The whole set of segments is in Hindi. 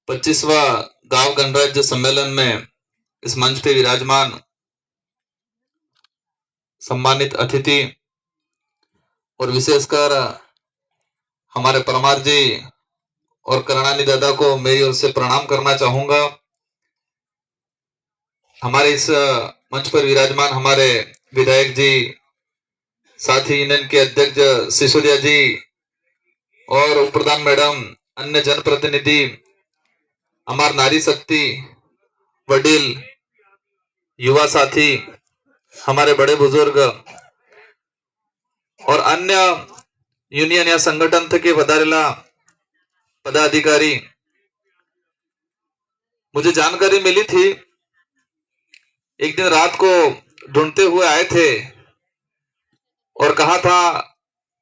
25वां गांव गणराज्य सम्मेलन में इस मंच पे विराजमान सम्मानित अतिथि और विशेषकर हमारे परमार जी और करणानी दादा को मेरी ओर से प्रणाम करना चाहूंगा। हमारे इस मंच पर विराजमान हमारे विधायक जी, साथ ही यूनियन के अध्यक्ष सिसोदिया जी और उप प्रधान मैडम, अन्य जनप्रतिनिधि, हमारे नारी शक्ति, वडील, युवा साथी, हमारे बड़े बुजुर्ग और अन्य यूनियन या संगठन के पधारेला पदाधिकारी, मुझे जानकारी मिली थी एक दिन रात को ढूंढते हुए आए थे और कहा था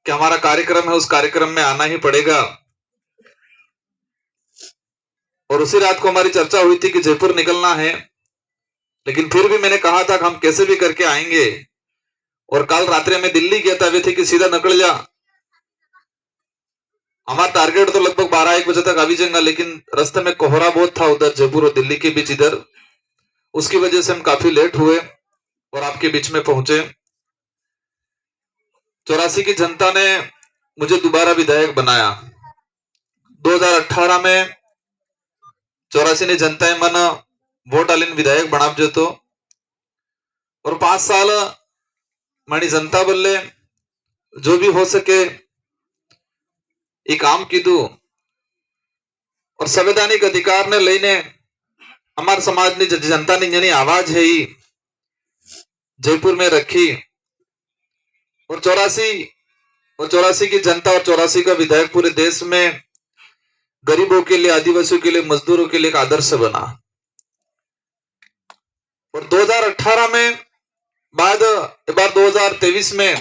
कि हमारा कार्यक्रम है, उस कार्यक्रम में आना ही पड़ेगा। और उसी रात को हमारी चर्चा हुई थी कि जयपुर निकलना है, लेकिन फिर भी मैंने कहा था कि हम कैसे भी करके आएंगे। और कल रात्रि में दिल्ली गया था, वे थे कि सीधा निकल जा, हमारा टारगेट तो लगभग 12-1 बजे तक आ भी जाएगा, लेकिन रास्ते में कोहरा बहुत था उधर जयपुर और दिल्ली के बीच, इधर उसकी वजह से हम काफी लेट हुए और आपके बीच में पहुंचे। 84 की जनता ने मुझे दोबारा विधायक बनाया। 2018 में 84 ने जनता मन वोट आलिन विधायक बनाव जो, और 5 साल मानी जनता बल्ले जो भी हो सके ये काम कीधु और संवैधानिक अधिकार ने लईने हमारे समाज ने जनता ने जनी आवाज है ही जयपुर में रखी। और 84 की जनता और 84 का विधायक पूरे देश में गरीबों के लिए, आदिवासियों के लिए, मजदूरों के लिए एक आदर्श बना। और 2018 में बाद 2023 में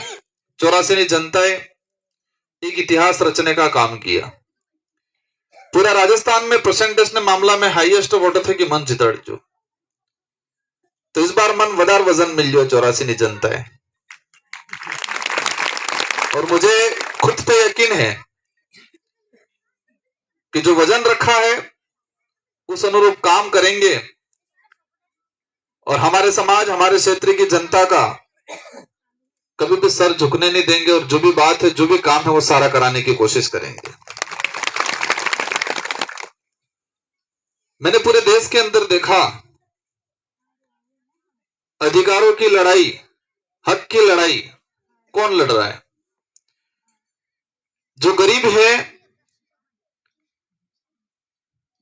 84 ने जनता एक इतिहास रचने का काम किया। पूरा राजस्थान में परसेंटेज ने मामला में हाईएस्ट वोटर थे कि मन जितड़ जो, तो इस बार मन वदार वजन मिल जो 84 ने जनता है। और मुझे खुद पे यकीन है कि जो वजन रखा है उस अनुरूप काम करेंगे और हमारे समाज, हमारे क्षेत्र की जनता का कभी भी सर झुकने नहीं देंगे और जो भी बात है, जो भी काम है वो सारा कराने की कोशिश करेंगे। मैंने पूरे देश के अंदर देखा अधिकारों की लड़ाई, हक की लड़ाई कौन लड़ रहा है? जो गरीब है,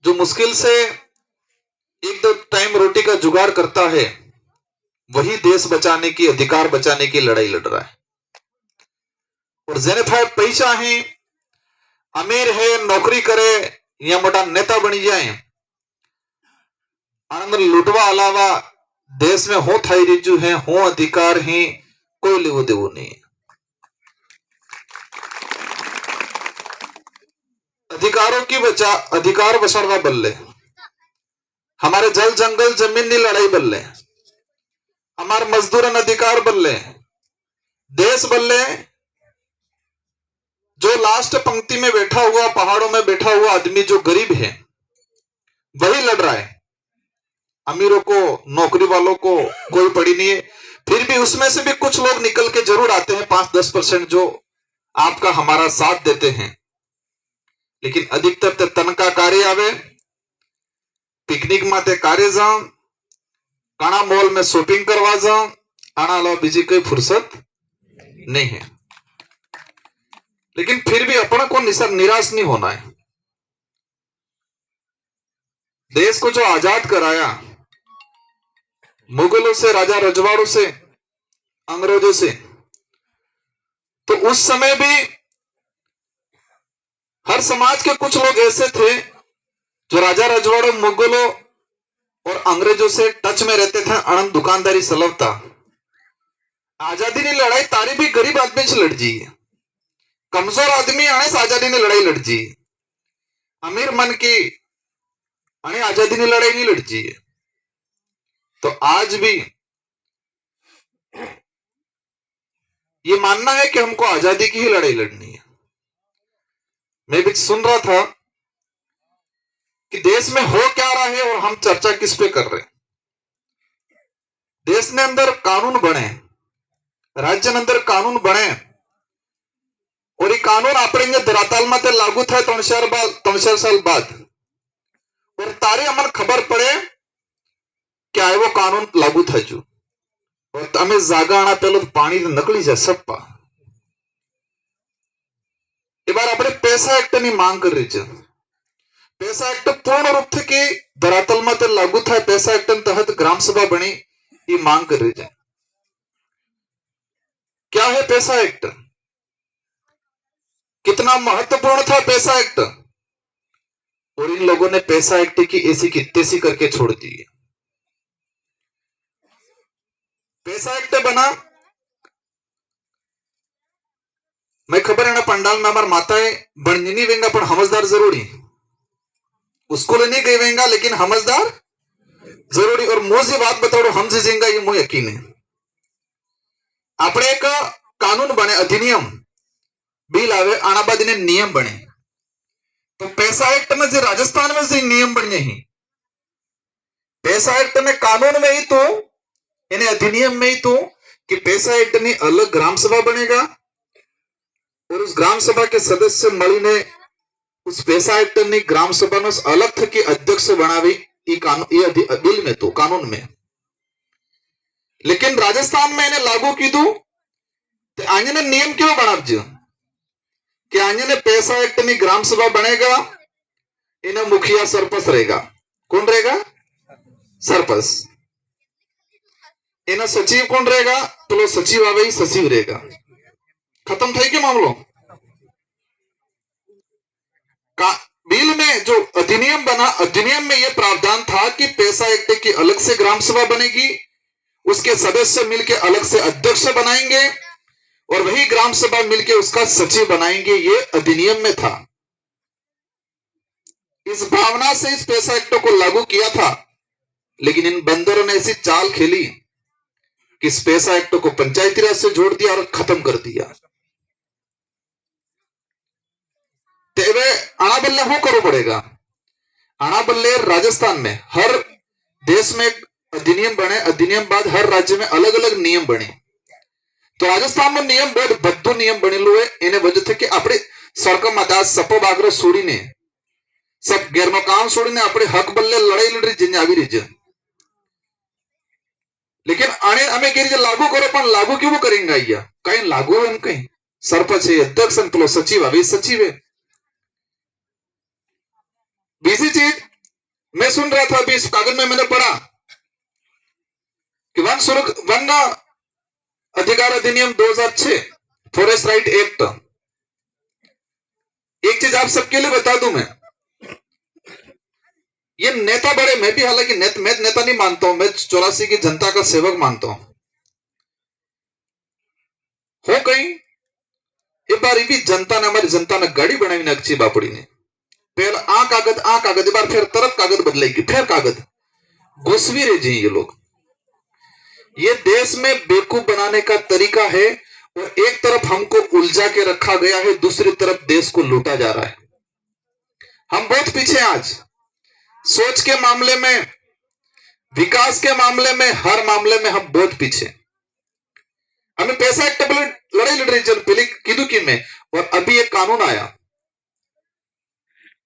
जो मुश्किल से एक दो टाइम रोटी का जुगाड़ करता है, वही देश बचाने की, अधिकार बचाने की लड़ाई लड़ रहा है। और जेनेफाई पैसा है, अमीर है, नौकरी करे या मोटा नेता बनी जाए, आनंद लुटवा अलावा देश में हो थाई रिजू है, हो अधिकार है, कोई लेवो देवो नहीं। अधिकारों की अधिकार बचावा बल्ले, हमारे जल जंगल जमीन की लड़ाई बल्ले, हमारे मजदूरन अधिकार बल्ले, देश बल्ले, जो लास्ट पंक्ति में बैठा हुआ, पहाड़ों में बैठा हुआ आदमी जो गरीब है वही लड़ रहा है। अमीरों को, नौकरी वालों को कोई पड़ी नहीं है। फिर भी उसमें से भी कुछ लोग निकल के जरूर आते हैं, 5-10% जो आपका हमारा साथ देते हैं, लेकिन अधिकतर तनका कार्य आवे, पिकनिक माते कार्य जाऊं, काना मॉल में शॉपिंग करवा जाऊं, आना अलावा बीजी कोई फुर्सत नहीं है। लेकिन फिर भी अपना को निराश नहीं होना है। देश को जो आजाद कराया मुगलों से, राजा रजवाड़ों से, अंग्रेजों से, तो उस समय भी हर समाज के कुछ लोग ऐसे थे जो राजा रजवाड़ों, मुगलों और अंग्रेजों से टच में रहते थे, अनंत दुकानदारी सलवता। आजादी ने लड़ाई तारी भी गरीब आदमी से लड़ जी, कमजोर आदमी आने से आजादी ने लड़ाई लड़ जी, अमीर मन की आने आजादी ने लड़ाई नहीं लड़ जी। तो आज भी ये मानना है कि हमको आजादी की ही लड़ाई लड़नी है। मैं भी सुन रहा था कि देश में हो क्या रहा है और हम चर्चा किस पे कर रहे हैं। देश ने अंदर कानून बने, राज्य ने अंदर कानून बने और ये कानून आपणे धरातल में लागू थाय 3 साल बाद और तारे अमन खबर पड़े क्या है वो कानून लागू थजू और तमे जागा आना पहले तो पानी नकली जाए सप्पा। एक बार अपने पैसा एक्ट ની માંગ કરી છે। पैसा एक्ट पूर्ण रूप से धरातल में लागू था। पैसा एक्ट तहत ग्राम सभा बनी ये मांग कर रही है। क्या है पैसा एक्ट, कितना महत्वपूर्ण था पैसा एक्ट, और इन लोगों ने पैसा एक्ट की ऐसी की तैसी करके छोड़ दी है। पैसा एक्ट बना, मैं खबर है ना पंडाल में हमारे माताएं बननी नहीं वेंगा पर समझदार जरूरी, उसको नहीं गई वेंगा लेकिन समझदार जरूरी। और मुझे बात बताओ हम जीजेंगा ये मुझे यकीन है। अपने एक कानून बने, अधिनियम बिल आवे आना बाद इन्हें नियम बने। तो पैसा एक्ट में जो राजस्थान में जो नियम बने ही पैसा एक्ट में कानून में ही तो इन्हें अधिनियम में ही तो कि पैसा एक्ट ने अलग ग्राम सभा बनेगा और उस ग्राम सभा के सदस्य मळीने उस पैसा एक्ट ने ग्राम सभा में अलग थकी अध्यक्ष बनावी ये बिल में तो कानून में। लेकिन राजस्थान में इन्हें लागू कीधु तो आने ने नियम क्यों बनावजो कि आने ने पैसा एक्ट ने ग्राम सभा बनेगा, इन्हें मुखिया सरपंच रहेगा। कौन रहेगा? सरपंच। इन्हें सचिव कौन रहेगा? तो सचिव आवे सचिव रहेगा। खत्म था क्या मामलो? बिल में जो अधिनियम बना, अधिनियम में यह प्रावधान था कि पैसा एक्ट की अलग से ग्राम सभा बनेगी, उसके सदस्य मिलकर अलग से अध्यक्ष बनाएंगे और वही ग्राम सभा मिलकर उसका सचिव बनाएंगे। ये अधिनियम में था। इस भावना से इस पैसा एक्ट को लागू किया था। लेकिन इन बंदरों ने ऐसी चाल खेली कि इस पैसा एक्ट को पंचायती राज से जोड़ दिया और खत्म कर दिया। तेरे आना बल्ले हो करो पड़ेगा। आना बल्ले राजस्थान में हर देश में अधिनियम बने, अधिनियम बाद हर राज्य में अलग अलग नियम बने। तो राजस्थान में नियम बहुत बद्दो नियम बनेलू है। इन्हें वजह थे कि अपने सरकार में दास सपो बागरो सोड़ी ने सब गैरनो काम सोड़ी ने अपने हक बल्ले लड़ाई लड़ रही जिन आवी रही। लेकिन आने हमें कह लागू करो पर लागू क्यों करेंगे? या कहीं लागू है, कहीं सरपंच है, अध्यक्ष है, सचिव है, सचिव है। बीसी चीज मैं सुन रहा था अभी इस कागज में मैंने पढ़ा कि वन अधिकार अधिनियम 2006 फॉरेस्ट राइट एक्ट। एक चीज आप सबके लिए बता दूं मैं, ये नेता बड़े, मैं भी हालांकि मैं नेता नहीं मानता हूं, मैं 84 की जनता का सेवक मानता हूं। हो कहीं एक बार भी जनता ने, हमारी जनता ने गाड़ी बनाई ना अच्छी बापड़ी ने, पहले आ कागज बार फिर तरफ कागज बदलेगी, फिर कागज घुसवी रह जाए ये लोग। ये देश में बेवकूफ बनाने का तरीका है और एक तरफ हमको उलझा के रखा गया है, दूसरी तरफ देश को लूटा जा रहा है। हम बहुत पीछे आज, सोच के मामले में, विकास के मामले में, हर मामले में हम बहुत पीछे। हमें पैसा एक्ट लड़ाई लड़ रही जन पहले कीधु की में, और अभी एक कानून आया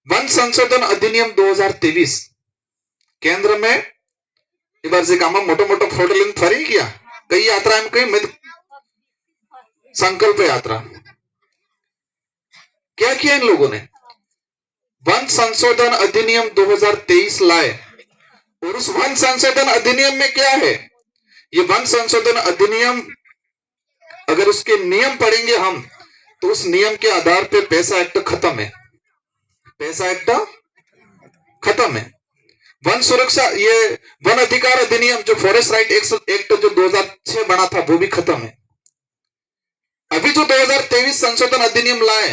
वन संशोधन अधिनियम 2023 केंद्र में। एक बार से काम मोटो मोटो फोटो लेन फरी किया कई यात्रा में, कई में संकल्प यात्रा क्या किया इन लोगों ने? वन संशोधन अधिनियम 2023 लाए। और उस वन संशोधन अधिनियम में क्या है? ये वन संशोधन अधिनियम अगर उसके नियम पढ़ेंगे हम तो उस नियम के आधार पे पैसा एक्ट खत्म है। पैसा एक्ट खत्म है। वन सुरक्षा, ये वन अधिकार अधिनियम जो फॉरेस्ट राइट एक्ट जो 2006 बना था वो भी खत्म है। अभी जो 2023 संशोधन अधिनियम लाए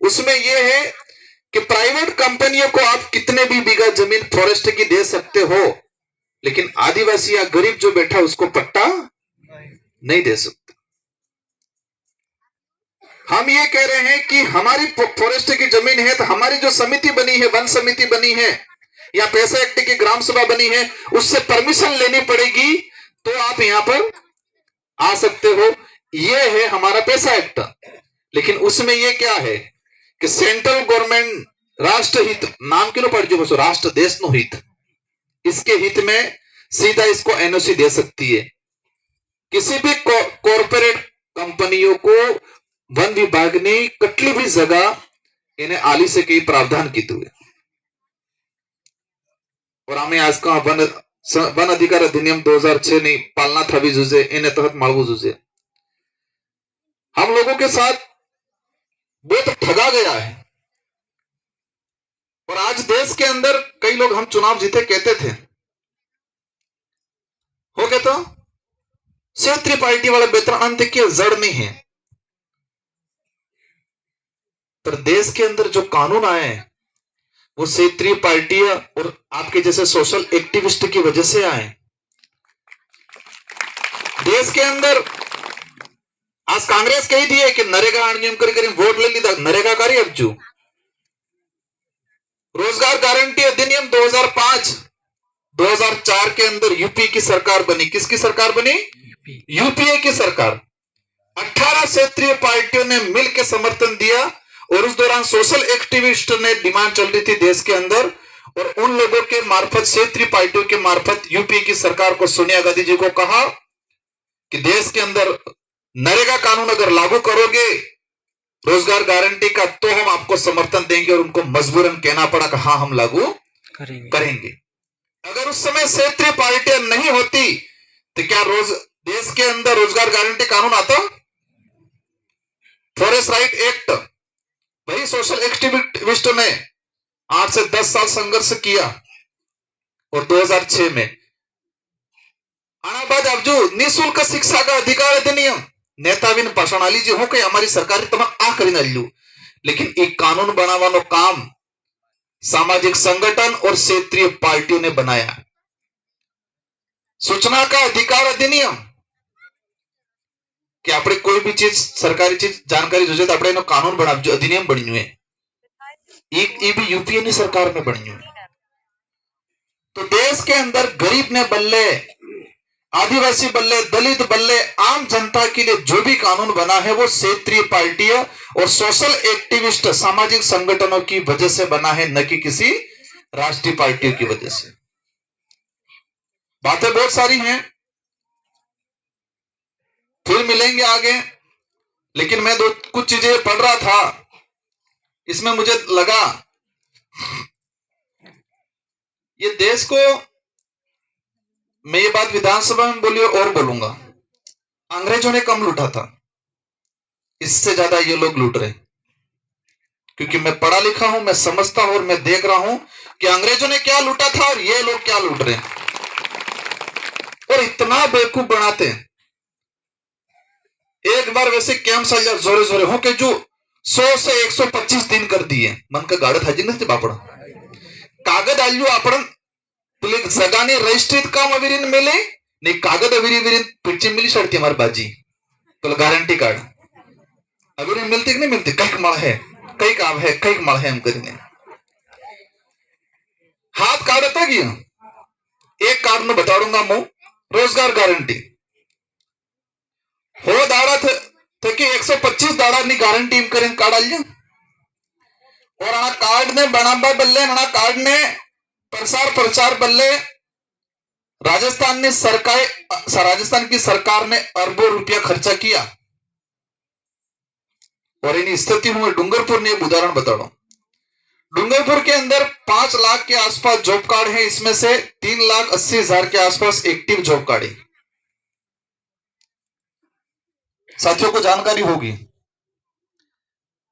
उसमें यह है कि प्राइवेट कंपनियों को आप कितने भी बीघा जमीन फॉरेस्ट की दे सकते हो, लेकिन आदिवासी या गरीब जो बैठा उसको पट्टा नहीं दे सकते। हम ये कह रहे हैं कि हमारी फॉरेस्ट की जमीन है तो हमारी जो समिति बनी है, वन समिति बनी है या पैसा एक्ट की ग्राम सभा बनी है, उससे परमिशन लेनी पड़ेगी तो आप यहां पर आ सकते हो। ये है हमारा पैसा एक्ट। लेकिन उसमें ये क्या है कि सेंट्रल गवर्नमेंट राष्ट्र हित नाम क्यों पढ़ जो राष्ट्र देश नो हित, इसके हित में सीधा इसको एनओसी दे सकती है। किसी भी कॉर्पोरेट कंपनियों को वन विभाग ने कटली भी जगह इन्हें आली से कई प्रावधान किए हुए और हमें आज का वन अधिकार अधिनियम 2006 नहीं पालना था भी जुजे इन्हें तहत मालगू जुजे हम लोगों के साथ बहुत ठगा गया है। और आज देश के अंदर कई लोग हम चुनाव जीते कहते थे हो गए तो क्षेत्रीय पार्टी वाले बेहतर अंत की जड़ नहीं है। पर देश के अंदर जो कानून आए हैं वो क्षेत्रीय पार्टी और आपके जैसे सोशल एक्टिविस्ट की वजह से आए। देश के अंदर आज कांग्रेस कही दिए कि नरेगा नियम कर वोट ले ली नरेगा कार्य अर्जू रोजगार गारंटी अधिनियम 2005 2004 के अंदर यूपी की सरकार बनी। किसकी सरकार बनी? यूपीए की सरकार। 18 क्षेत्रीय पार्टियों ने मिलकर समर्थन दिया और उस दौरान सोशल एक्टिविस्ट ने डिमांड चल रही थी देश के अंदर और उन लोगों के मार्फत क्षेत्रीय पार्टियों के मार्फत यूपीए की सरकार को सोनिया गांधी जी को कहा कि देश के अंदर नरेगा कानून अगर लागू करोगे रोजगार गारंटी का तो हम आपको समर्थन देंगे। और उनको मजबूरन कहना पड़ा कि हाँ हम लागू करेंगे। अगर उस समय क्षेत्रीय पार्टियां नहीं होती तो क्या देश के अंदर रोजगार गारंटी कानून आता? फॉरेस्ट राइट एक्ट वही सोशल एक्टिविस्ट ने 8 से 10 साल संघर्ष किया और 2006 में आनाबाद अबजू निःशुल्क शिक्षा का अधिकार अधिनियम नेताविन पाषाणाली जी हो कि हमारी सरकार तमाम आ करी नल्लू। लेकिन एक कानून बनावानो काम सामाजिक संगठन और क्षेत्रीय पार्टियों ने बनाया। सूचना का अधिकार अधिनियम कि આપણે कोई भी चीज सरकारी चीज जानकारी જોઈએ तो આપણે એનો કાનૂન બનાવજો अधिनियम બન્યું है। ये भी यूपीए ની सरकार में बनी हुई। तो देश के अंदर गरीब ने बल्ले आदिवासी बल्ले दलित बल्ले आम जनता के लिए जो भी कानून बना है वो क्षेत्रीय पार्टियां और सोशल एक्टिविस्ट सामाजिक संगठनों की वजह से बना है, न कि किसी राष्ट्रीय पार्टियों की वजह से। बातें बहुत सारी हैं, फिर मिलेंगे आगे। लेकिन मैं कुछ चीजें पढ़ रहा था, इसमें मुझे लगा ये देश को, मैं ये बात विधानसभा में बोली और बोलूंगा, अंग्रेजों ने कम लूटा था, इससे ज्यादा ये लोग लूट रहे। क्योंकि मैं पढ़ा लिखा हूं, मैं समझता हूं और मैं देख रहा हूं कि अंग्रेजों ने क्या लूटा था और ये लोग क्या लूट रहे हैं। और इतना बेवकूफ बनाते हैं। एक बार वैसे कैंप साल जोरे जोरे हो के जो 100 से 125 दिन कर दिए मन का गाड़त हाजी नहीं बापड़ा कागद आल्यू आपण तुले जगाने रजिस्ट्रेट काम अविरीन मिले नहीं कागद अविरीन पिच्ची मिली शर्ती हमारी बाजी तो गारंटी कार्ड अविरीन मिलती कि नहीं मिलती, कई कमाल है कई काम है कई कमाल है हम करेंगे। हाथ कार्ड था गया एक कार्ड में बता दूंगा मैं, रोजगार गारंटी हो दाड़ा थे कि 125 दाड़ा नी गारंटी इम करें कार्ड आलिया और आना कार्ड ने बनाबा बल्ले आना कार्ड ने प्रचार बल्ले राजस्थान की सरकार ने अरबों रुपया खर्चा किया। और इन स्थिति में डूंगरपुर ने एक उदाहरण बता रहा हूं। डूंगरपुर के अंदर 5 लाख के आसपास जॉब कार्ड है, इसमें से 3,80,000 के आसपास एक्टिव जॉब कार्ड है। साथियों को जानकारी होगी,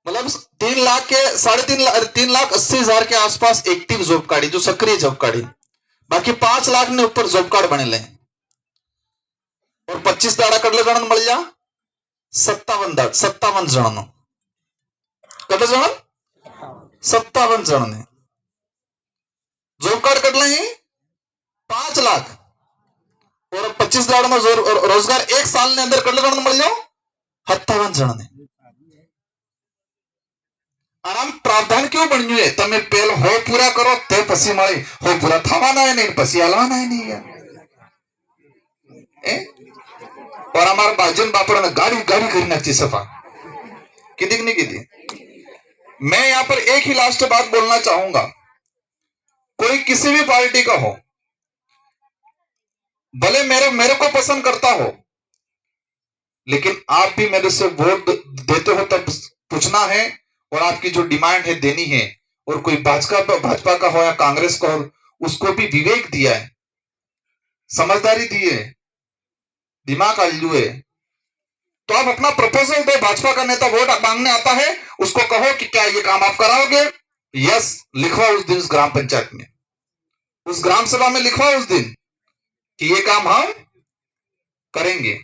मतलब 3 लाख के 3,80,000 के आसपास एक्टिव जॉब कार्ड है, जो सक्रिय जॉब कार्ड है। बाकी 5 लाख ने ऊपर जॉब कार्ड बने ले और 25 दाड़ा कटले जन मिल जा 57 जन कटले जन 57 जन ने जॉब कार्ड कटले ही 5 लाख और 25 दाड़ा में रोजगार एक साल ने अंदर कटले जन मिल जाओ 57 जन ने। आराम प्रावधान क्यों बन्यु है तमे पेल हो पूरा करो ते पसी मळे हो पूरा थवाना है नहीं पसी आलवाना है नहीं यार और हमारे बाजन बापड़ ने गाड़ी गाड़ी करना चाहिए सफा कितनी नहीं कितनी। मैं यहाँ पर एक ही लास्ट बात बोलना चाहूंगा, कोई किसी भी पार्टी का हो, भले मेरे को पसंद करता हो, लेकिन आप भी मेरे से वोट देते हो तब पूछना है और आपकी जो डिमांड है देनी है। और कोई भाजपा का हो या कांग्रेस का हो, उसको भी विवेक दिया है, समझदारी दी है, दिमाग आलू है, तो आप अपना प्रपोजल दो। भाजपा का नेता वोट मांगने आता है, उसको कहो कि क्या ये काम आप कराओगे? यस, लिखवा उस दिन उस ग्राम पंचायत में, उस ग्राम सभा में लिखवा उस दिन कि ये काम हम करेंगे।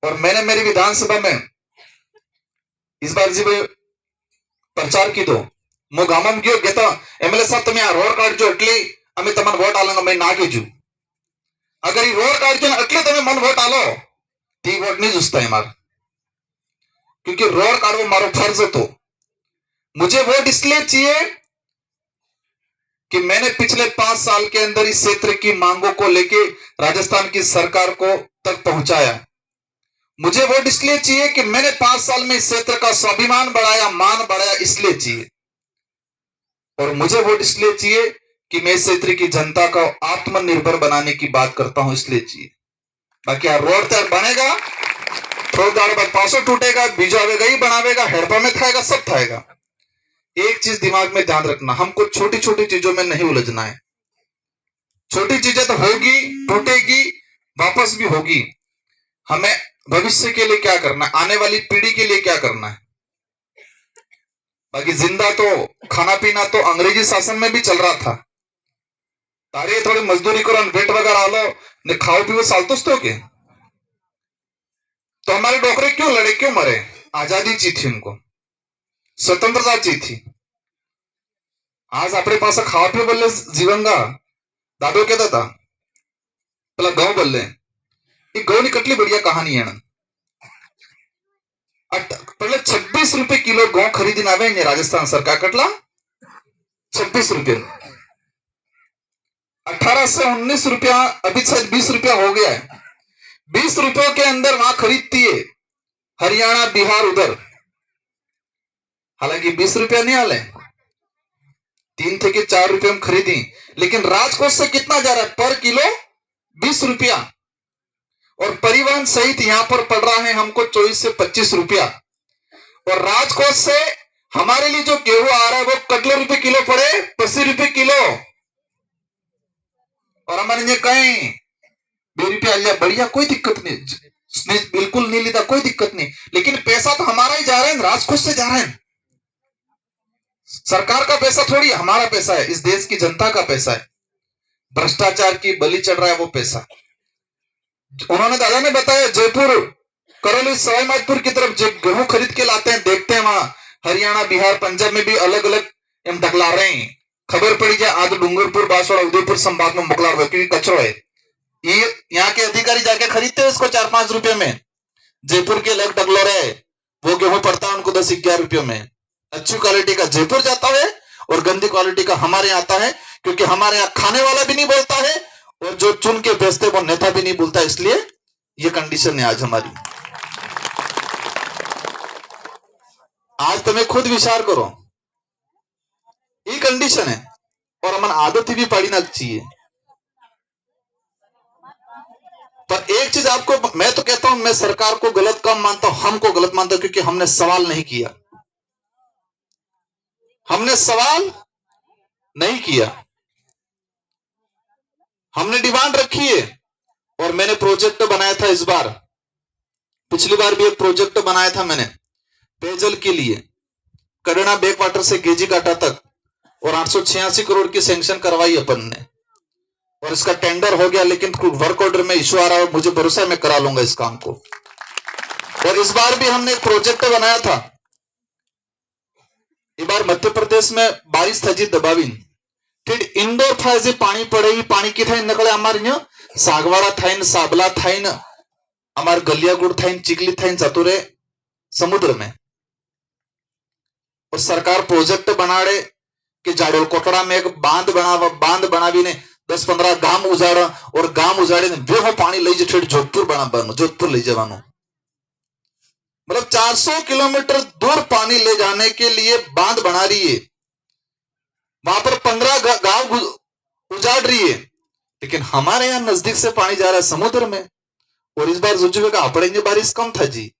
और मैंने मेरी विधानसभा में इस बार जी प्रचार की दो मो गामम गयो घेता एमएलए साहब तुम्हें रोड काढजो એટલે અમે તમને વોટ આલંગા मैं ना કેજુ अगर ये रोड काढजो એટલે તમે मन वोट आलो ती वोट नहीं जुस्ता है मार, क्योंकि रोड काढવો मारो फर्ज है। तो मुझे वोट इसलिए चाहिए कि मैंने पिछले 5 साल के अंदर इस क्षेत्र की मांगों को लेके राजस्थान की सरकार को तक पहुंचाया। मुझे वोट इसलिए चाहिए कि मैंने 5 साल में इस क्षेत्र का स्वाभिमान बढ़ाया, मान बढ़ाया, इसलिए चाहिए। और मुझे वोट इसलिए चाहिए कि मैं इस क्षेत्र की जनता को आत्मनिर्भर बनाने की बात करता हूं, इसलिए चाहिए। बाकी रोड तक बनेगा, थोड़ी देर बाद पासो टूटेगा, बीजावेगा ही बनावेगा, हेडपा में थाएगा, सब थाएगा। एक चीज दिमाग में ध्यान रखना, हमको छोटी छोटी चीजों में नहीं उलझना है। छोटी चीजें तो होगी, टूटेगी, वापस भी होगी। हमें भविष्य के लिए क्या करना है, आने वाली पीढ़ी के लिए क्या करना है। बाकी जिंदा तो खाना पीना तो अंग्रेजी शासन में भी चल रहा था। तारे थोड़ी मजदूरी करो, वेट वगैरह आलो ने खाओ पीओ चालतोच तो के। तो हमारे डोकरे क्यों लड़े, क्यों मरे? आजादी ची थी, उनको स्वतंत्रता ची थी। आज अपने पास खावा पीओ बल्ले जीवंगा दादो कहता था पेला गौ बल्ले, ये गौ की कटली बढ़िया कहानी है। पहले 26 रुपए किलो गौ खरीदी आवे राजस्थान सरकार, कटला 26 रुपए। 18 से 19 रुपया, अभी शायद 20 रुपया हो गया है। 20 रुपयों के अंदर वहां खरीदती है हरियाणा, बिहार, उधर। हालांकि 20 रुपया नहीं आले, 3 थे कि 4 रुपये में खरीदी, लेकिन राजकोष से कितना जा रहा है पर किलो? 20 रुपया। और परिवहन सहित यहां पर पड़ रहा है हमको 24 से 25 रुपया। और राजकोष से हमारे लिए जो गेहूं आ रहा है वो कटले रुपए किलो पड़े, 80 रुपए किलो। और हमारे लिए कहीं 2 रुपया आ जाए, बढ़िया, कोई दिक्कत नहीं, बिल्कुल नहीं लेता, कोई दिक्कत नहीं। लेकिन पैसा तो हमारा ही जा रहा है, राजकोष से जा रहा है। सरकार का पैसा थोड़ी, हमारा पैसा है, इस देश की जनता का पैसा है। भ्रष्टाचार की बलि चढ़ रहा है वो पैसा। उन्होंने दादा ने बताया जयपुर, करौली, सवाईमाधोपुर की तरफ जब गेहूं खरीद के लाते हैं, देखते हैं वहां हरियाणा, बिहार, पंजाब में भी अलग अलग एम ढकला रहे हैं। खबर पड़ी जाए आज डूंगरपुर, बांसवाड़ा, उदयपुर संभाग में मोकला रहे, क्योंकि कचरो है। ये यहाँ के अधिकारी जाके खरीदते हैं इसको 4-5 रुपए में। जयपुर के लोग ढकलो रहे, वो गेहूं पड़ता है उनको 10-11 रुपयों में। अच्छी क्वालिटी का जयपुर जाता है और गंदी क्वालिटी का हमारे यहाँ आता है, क्योंकि हमारे यहाँ खाने वाला भी नहीं बोलता है और जो चुन के बेचते वो नेता भी नहीं बोलता। इसलिए ये कंडीशन है आज हमारी। आज तुम्हें खुद विचार करो, ये कंडीशन है। और हमारी आदत भी पड़ना चाहिए। पर एक चीज आपको मैं तो कहता हूं, मैं सरकार को गलत कम मानता हूं, हमको गलत मानता हूं, क्योंकि हमने सवाल नहीं किया। हमने सवाल नहीं किया, हमने डिमांड रखी है। और मैंने प्रोजेक्ट बनाया था इस बार, पिछली बार भी एक प्रोजेक्ट बनाया था मैंने पेयजल के लिए, करेना बैक वाटर से गेजी काटा तक, और 886 करोड़ की सैंक्शन करवाई अपन ने। और इसका टेंडर हो गया, लेकिन वर्क ऑर्डर में इश्यू आ रहा है, मुझे भरोसा है मैं करा लूंगा इस काम को। और इस बार भी हमने एक प्रोजेक्ट बनाया था। इस बार मध्य प्रदेश में बारिश था जी दबावीन, फिर इंदौर था जे पानी पड़े, पानी की था नकले हमारे सागवाड़ा था, साबला था, हमारे गलियागुड़ था, चिकली था, चतुरे समुद्र में। और सरकार प्रोजेक्ट बनाड़े कि जाडोल कोटड़ा में एक बांध बनावी ने 10-15 गाम उजाड़ा और गाम उजाड़े ने वे पानी लई जे जोधपुर ले जावानो। मतलब 400 किलोमीटर दूर पानी ले जाने के लिए बांध बना रही है, वहां पर 15 गांव उजाड़ रही है, लेकिन हमारे यहां नजदीक से पानी जा रहा है समुद्र में। और इस बार सोचो का अपने बारिश कम था जी,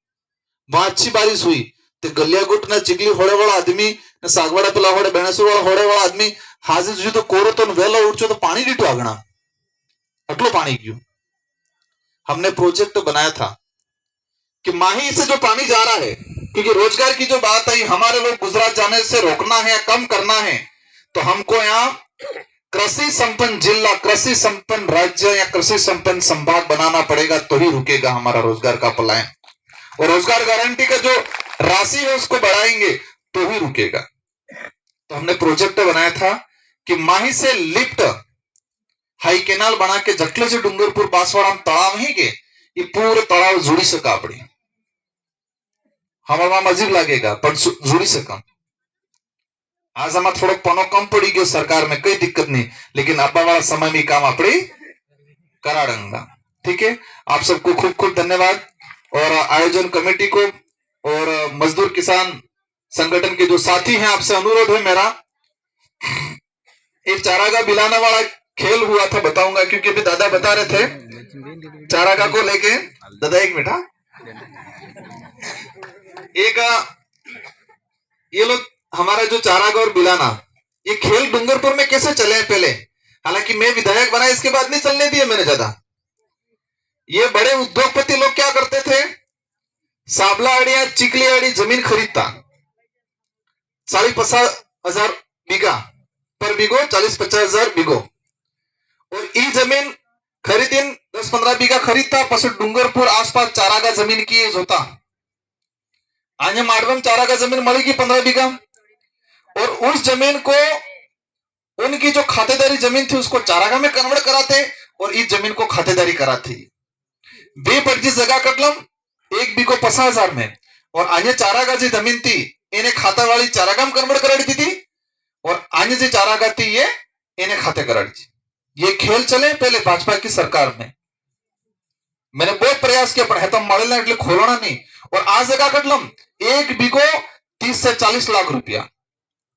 वहां अच्छी बारिश हुई तो गलियागुट ना चिकली होड़े वाला आदमी ना सागवाड़ा पिला होड़े बेणसुर वाला होड़े वाला आदमी हाजिर जुझी तो कोरो तो वेला उठो तो पानी नीटो आगना अटलो पानी क्यों। हमने प्रोजेक्ट बनाया था कि माही से जो पानी जा रहा है, क्योंकि रोजगार की जो बात आई, हमारे लोग गुजरात जाने से रोकना है या कम करना है, तो हमको यहाँ कृषि संपन्न जिला, कृषि संपन्न राज्य या कृषि संपन्न संभाग बनाना पड़ेगा, तो ही रुकेगा हमारा रोजगार का पलायन। और रोजगार गारंटी का जो राशि है उसको बढ़ाएंगे तो ही रुकेगा। तो हमने प्रोजेक्ट बनाया था कि माही से लिफ्ट हाई केनाल बना के जटले से डूंगरपुर बांसवाड़ा तलाव है के ये पूरे तलाव जुड़ी सका अपनी, हमारा अजीब लगेगा पर जुड़ी सका। आज हमारा थोड़ा पनो कम पड़ी गयो सरकार में, कोई दिक्कत नहीं, लेकिन अब वाला समय में काम अपनी करा देंगे। ठीक है, आप सबको खूब खूब धन्यवाद। और आयोजन कमेटी को और मजदूर किसान संगठन के जो साथी हैं, आपसे अनुरोध है मेरा, एक चारागाह बिलाने वाला खेल हुआ था, बताऊंगा क्योंकि अभी दादा बता रहे थे चारागाह को लेके। दादा एक मिनट, एक ये लोग हमारा जो चारागाह और बिलाना ये खेल डूंगरपुर में कैसे चले पहले, हालांकि मैं विधायक बना इसके बाद नहीं चलने दिए मैंने ज्यादा। ये बड़े उद्योगपति लोग क्या करते थे, साबला आड़िया चिकली आड़ी जमीन खरीदता 40-50 बीघा पर बीघो, 40-50 हजार बीघो, और ई जमीन खरीदीन 10-15 बीघा खरीदता, पसु डूंगरपुर आसपास चारागाह जमीन की होता। आने माडवम चारागाह जमीन मिलेगी 15 बीघा, और उस जमीन को उनकी जो खातेदारी जमीन थी उसको चारागाह में कन्वर्ट कराते और इस जमीन को खातेदारी कराते। 20-25 जगह कटलम 1 बीघो 50,000 में, और अन्य चारागाह जी जमीन थी इन्हें खाता वाली चारागाह में कन्वर्ट करा दी थी, और अन्य जी चारागाह थी ये इन्हें खाते करा दी। ये खेल चले पहले भाजपा की सरकार में, मैंने बहुत प्रयास किया पर हेतम मॉडल ने खोलना नहीं। और आज जगह कटलम 1 बीघो 30 से 40 लाख रुपया,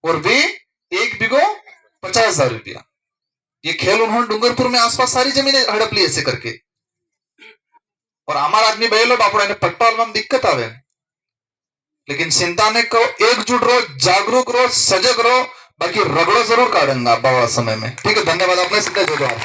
और वे 1 बीघो 50,000 रुपया। ये खेल उन्होंने डूंगरपुर में आसपास सारी जमीनें हड़प ली ऐसे करके। और हमारा आदमी बहलो बापड़ा ने पट्टा में दिक्कत आवे, लेकिन चिंता ने को एकजुट रहो, जागरूक रहो, सजग रहो, बाकी रगड़ो जरूर काटेंगे आप समय में। ठीक है, धन्यवाद। अपने सीधे जवाब